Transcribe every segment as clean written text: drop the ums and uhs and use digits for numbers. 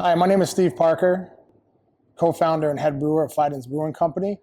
Hi, my name is Steve Parker, co-founder and head brewer of Fidens Brewing Company.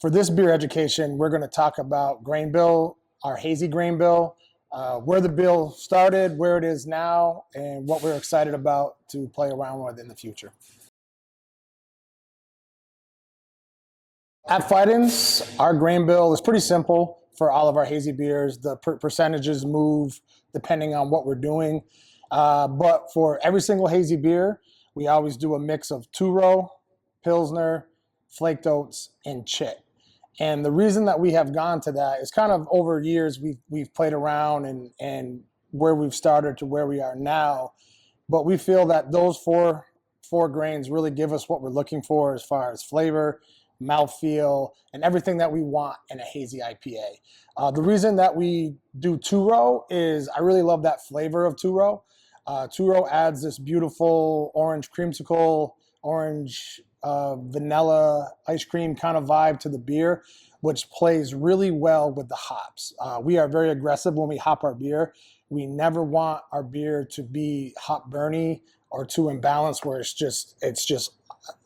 For this beer education, we're going to talk about grain bill, our hazy grain bill, where the bill started, where it is now, and what we're excited about to play around with in the future. At Fidens, our grain bill is pretty simple for all of our hazy beers. The percentages move depending on what we're doing. But for every single hazy beer, we always do a mix of two-row, Pilsner, flaked oats, and chit. And the reason that we have gone to that is kind of over years we've played around and where we've started to where we are now. But we feel that those four grains really give us what we're looking for as far as flavor, mouthfeel, and everything that we want in a hazy IPA. The reason that we do two-row is I really love that flavor of two-row. Two-row adds this beautiful orange creamsicle, orange vanilla ice cream kind of vibe to the beer, which plays really well with the hops. We are very aggressive when we hop our beer. We never want our beer to be hop burny or too imbalanced where it's just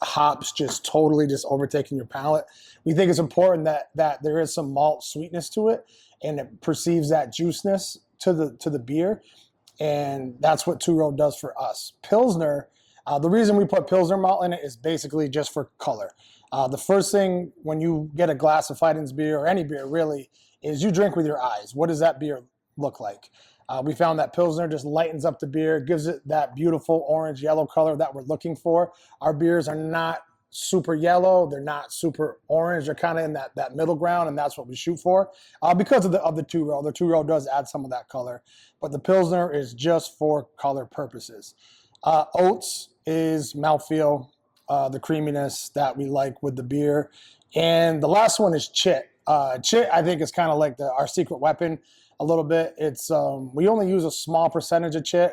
hops just totally just overtaking your palate. We think it's important that there is some malt sweetness to it and it perceives that juiciness to the beer. And that's what two-row does for us. Pilsner, the reason we put Pilsner malt in it is basically just for color. The first thing when you get a glass of Fidens beer, or any beer really, is you drink with your eyes. What does that beer look like? We found that Pilsner just lightens up the beer, gives it that beautiful orange-yellow color that we're looking for. Our beers are not super yellow, they're not super orange, they're kind of in that middle ground, and that's what we shoot for. Because of the two-row. The two-row does add some of that color, but the Pilsner is just for color purposes. Oats is mouthfeel, the creaminess that we like with the beer. And the last one is chit. Chit, I think, is kind of like our secret weapon a little bit. It's we only use a small percentage of chit,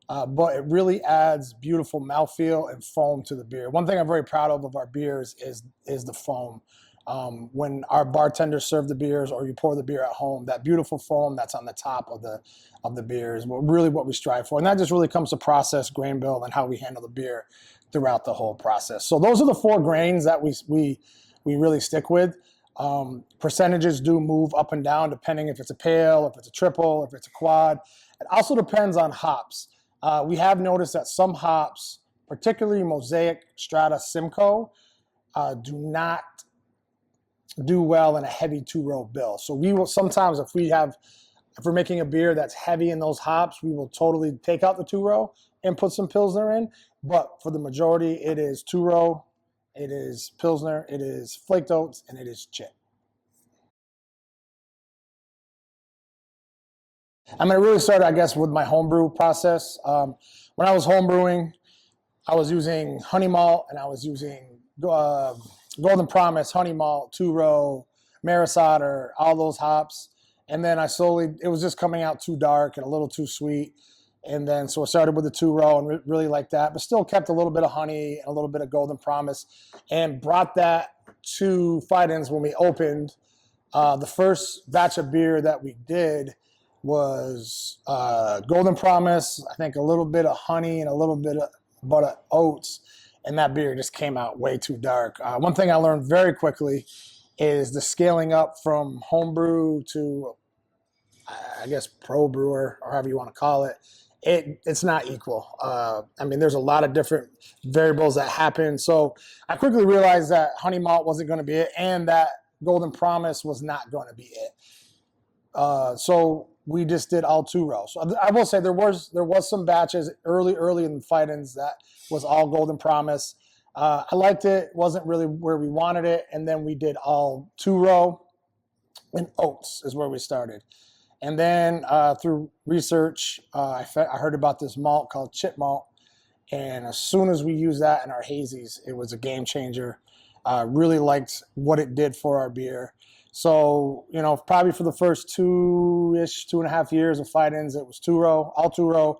but it really adds beautiful mouthfeel and foam to the beer. One thing I'm very proud of our beers is the foam. When our bartenders serve the beers or you pour the beer at home, that beautiful foam that's on the top of the beer is really what we strive for. And that just really comes to process, grain bill, and how we handle the beer throughout the whole process. So those are the four grains that we really stick with. Percentages do move up and down depending if it's a pale, if it's a triple, if it's a quad. It also depends on hops. We have noticed that some hops, particularly Mosaic, Strata, Simcoe, do not do well in a heavy two-row bill. So we will sometimes, if we're making a beer that's heavy in those hops, we will totally take out the two-row and put some Pilsner in. But for the majority, it is two-row, it is Pilsner, it is flaked oats, and it is chit. I'm going to really start, I guess, with my homebrew process. When I was homebrewing, I was using honey malt and I was using Golden Promise, honey malt, two-row, Maris Otter, all those hops. And then it was just coming out too dark and a little too sweet. And then so I started with the two-row and really liked that, but still kept a little bit of honey and a little bit of Golden Promise and brought that to Fidens when we opened. The first batch of beer that we did was Golden Promise, I think a little bit of honey and a little bit of oats, and that beer just came out way too dark. One thing I learned very quickly is the scaling up from homebrew to, I guess, pro brewer, or however you want to call it. It's not equal. I mean, there's a lot of different variables that happen. So I quickly realized that honey malt wasn't going to be it, and that Golden Promise was not going to be it. So we just did all two-row. So I will say there was some batches early in Fidens that was all Golden Promise. I liked it. Wasn't really where we wanted it, and then we did all two-row, and oats is where we started. And then through research, I heard about this malt called chit malt, and as soon as we used that in our hazies, it was a game changer. Really liked what it did for our beer. So, probably for the first 2.5 years of Fidens, it was two-row, all two-row,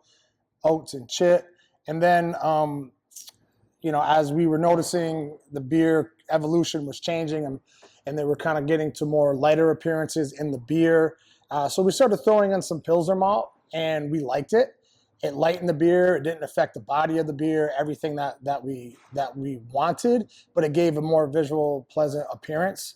oats and chit. And then, as we were noticing the beer evolution was changing and they were kind of getting to more lighter appearances in the beer. So we started throwing in some Pilsner malt and we liked it. It lightened the beer. It didn't affect the body of the beer, everything that we wanted, but it gave a more visual, pleasant appearance.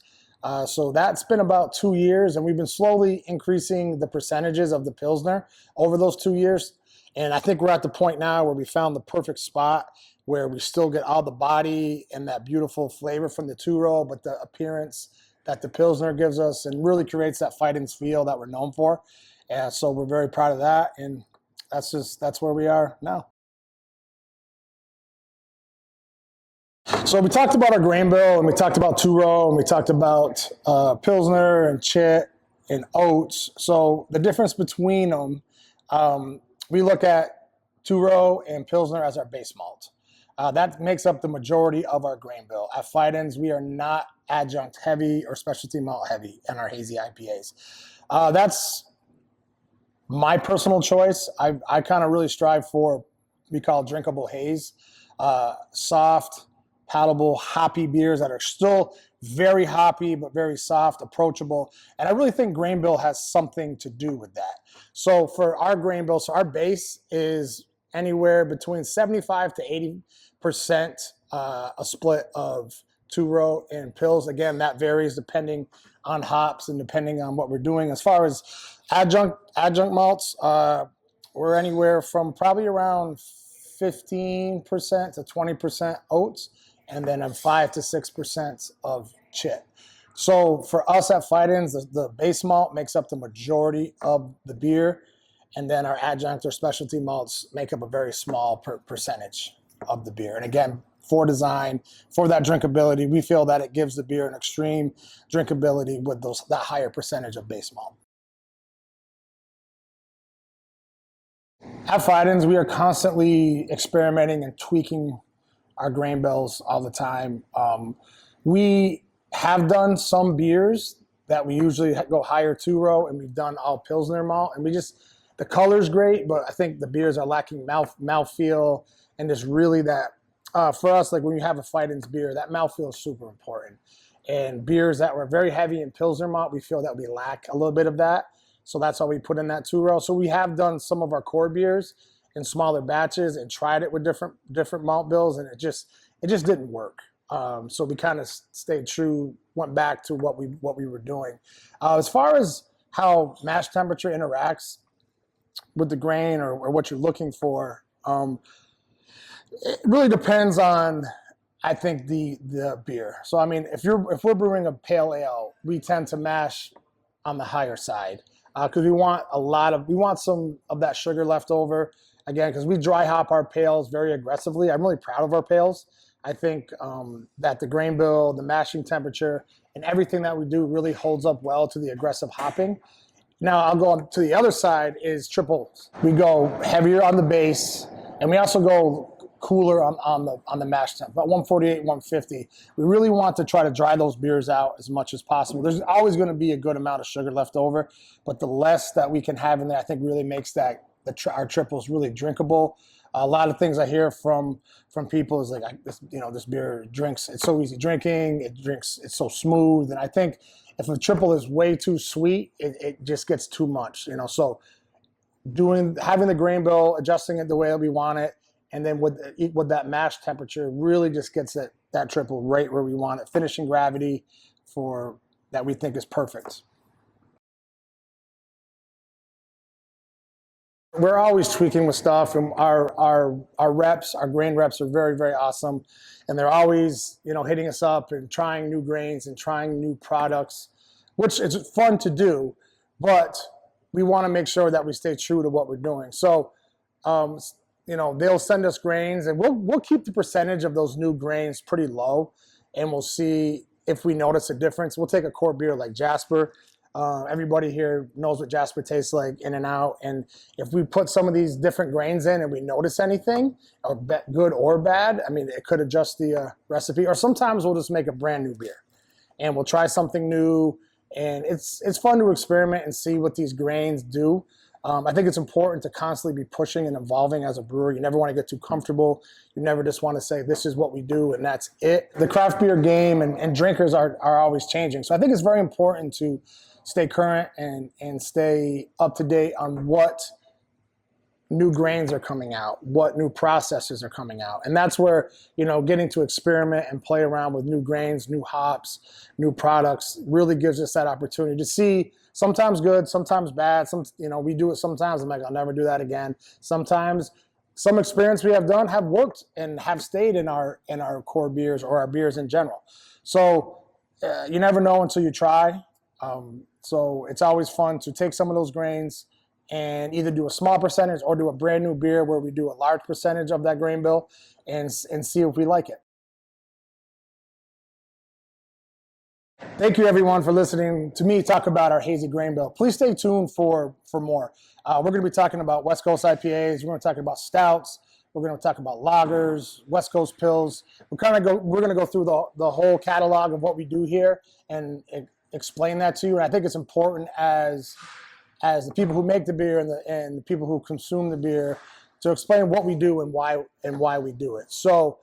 So that's been about 2 years, and we've been slowly increasing the percentages of the Pilsner over those 2 years. And I think we're at the point now where we found the perfect spot where we still get all the body and that beautiful flavor from the two-row, but the appearance that the Pilsner gives us and really creates that Fidens feel that we're known for. And so we're very proud of that, and that's where we are now. So we talked about our grain bill, and we talked about two-row, and we talked about Pilsner and chit and oats. So the difference between them, we look at two-row and Pilsner as our base malt. That makes up the majority of our grain bill. At Fidens, we are not adjunct heavy or specialty malt heavy in our Hazy IPAs. That's my personal choice. I kind of really strive for, we call drinkable haze, soft, palatable, hoppy beers that are still very hoppy but very soft, approachable. And I really think grain bill has something to do with that. So for our grain bill, so our base is anywhere between 75 to 80% a split of two-row and pills. Again, that varies depending on hops and depending on what we're doing. As far as adjunct malts, we're anywhere from probably around 15% to 20% oats, and then 5 to 6% of chit. So for us at Fidens, the base malt makes up the majority of the beer, and then our adjunct or specialty malts make up a very small percentage of the beer. And again, for design, for that drinkability, we feel that it gives the beer an extreme drinkability with that higher percentage of base malt. At Fidens, we are constantly experimenting and tweaking our grain bills all the time. We have done some beers that we usually go higher two-row, and we've done all Pilsner malt, and the color's great, but I think the beers are lacking mouthfeel, and there's really that, for us, like when you have a Fidens beer, that mouthfeel is super important. And beers that were very heavy in Pilsner malt, we feel that we lack a little bit of that. So that's why we put in that two-row. So we have done some of our core beers in smaller batches and tried it with different malt bills, and it just didn't work. So we kind of stayed true, went back to what we were doing. As far as how mash temperature interacts with the grain or what you're looking for, it really depends on, I think, the beer. So I mean, if we're brewing a pale ale, we tend to mash on the higher side because we want some of that sugar left over. Again, because we dry hop our pails very aggressively. I'm really proud of our pails. I think that the grain bill, the mashing temperature, and everything that we do really holds up well to the aggressive hopping. Now I'll go on to the other side is triples. We go heavier on the base, and we also go cooler on the mash temp, about 148, 150. We really want to try to dry those beers out as much as possible. There's always going to be a good amount of sugar left over, but the less that we can have in there, I think really makes our triples really drinkable. A lot of things I hear from people is like, this beer drinks, it's so easy drinking, it's so smooth. And I think if a triple is way too sweet, it just gets too much, So having the grain bill, adjusting it the way that we want it, and then with that mash temperature really just gets that triple right where we want it, finishing gravity for that we think is perfect. We're always tweaking with stuff, and our reps, our grain reps, are very, very awesome, and they're always hitting us up and trying new grains and trying new products, which is fun to do, but we want to make sure that we stay true to what we're doing. So, they'll send us grains, and we'll keep the percentage of those new grains pretty low, and we'll see if we notice a difference. We'll take a core beer like Jasper. Everybody here knows what Jasper tastes like in and out. And if we put some of these different grains in and we notice anything, or good or bad, I mean, it could adjust the recipe. Or sometimes we'll just make a brand new beer and we'll try something new. And it's fun to experiment and see what these grains do. I think it's important to constantly be pushing and evolving as a brewer. You never want to get too comfortable. You never just want to say, this is what we do and that's it. The craft beer game and drinkers are always changing. So I think it's very important to stay current and stay up to date on what new grains are coming out, what new processes are coming out. And that's where, getting to experiment and play around with new grains, new hops, new products really gives us that opportunity to see, sometimes good, sometimes bad. We do it sometimes. I'm like, I'll never do that again. Sometimes some experience we have done have worked and have stayed in our core beers or our beers in general. So you never know until you try. So it's always fun to take some of those grains and either do a small percentage or do a brand new beer where we do a large percentage of that grain bill and see if we like it. Thank you, everyone, for listening to me talk about our hazy grain bill. Please stay tuned for more. We're going to be talking about West Coast IPAs. We're going to talk about stouts. We're going to talk about lagers, West Coast pills. We're going to go through the whole catalog of what we do here and explain that to you. And I think it's important as the people who make the beer and the people who consume the beer to explain what we do and why we do it. So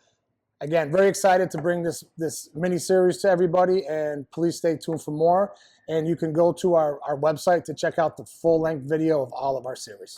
again, very excited to bring this mini series to everybody, and please stay tuned for more. And you can go to our website to check out the full length video of all of our series.